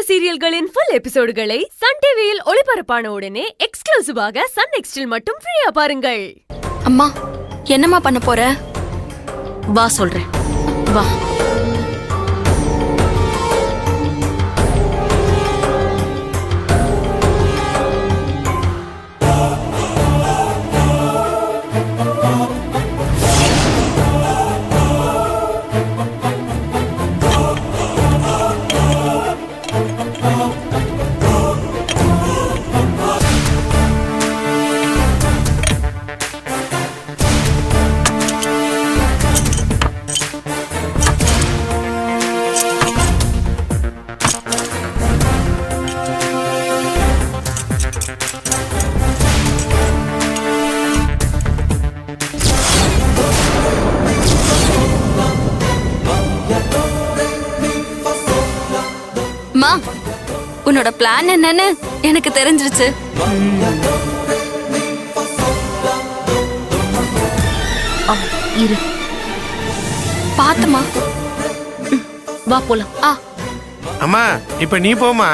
சீரியல்களின் full எபிசோடுகளை Sun டிவியில் ஒளிபரப்பான உடனே எக்ஸ்க்ளூசிவாக சன் நெக்ஸ்டில் மட்டும் ஃப்ரீயா பாருங்கள். அம்மா, என்னம்மா பண்ண போற? வா சொல்றேன், வா. அம்மா, உன்னோட பிளான் என்னன்னு எனக்கு தெரிஞ்சிருச்சு. இரு, பாத்துமா. வா போலாம். அம்மா, இப்ப நீ போமா.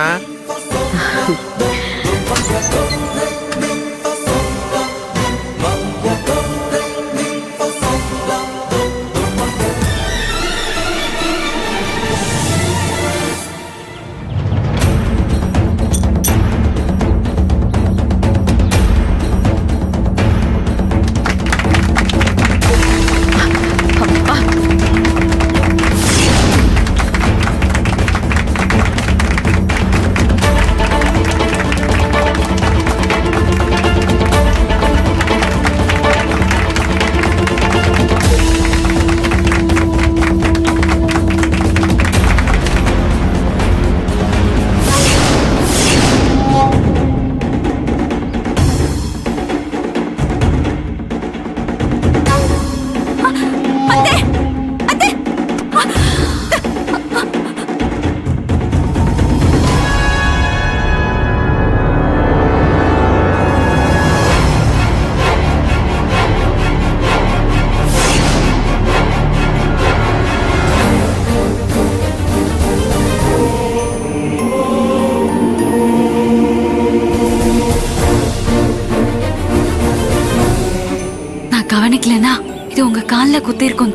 கவனிக்கலனா இது உங்க கால்ல குத்தி இருக்கும்.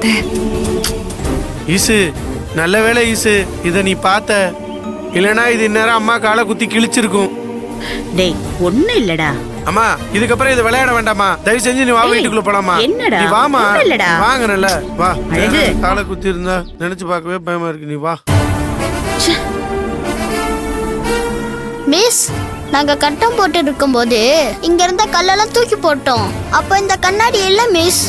ஈசு, நல்ல வேளை ஈசு, இத நீ பார்த்த. இல்லனா இது இந்நேரம் அம்மா காலை குத்தி கிழிச்சிருக்கும். டேய், ஒண்ணு இல்லடா. அம்மா, இதுக்கப்புறம் இது விளையாட வேண்டாமா? தயவு செஞ்சு நீ வா, வீட்டுக்குள்ள போலாமா? என்னடா? நீ வாமா. இல்லடா. வாங்கறல, வா. அழகு. காலை குத்தி இருந்தா நினைச்சு பார்க்கவே பயமா இருக்கு. நீ வா. மிஸ், நாங்க கட்டம் போட்டு இருக்கும்போது இங்க இருந்த கல்லெல்லாம் தூக்கி போட்டோம். அப்ப இந்த கண்ணாடி இல்ல மிஸ்.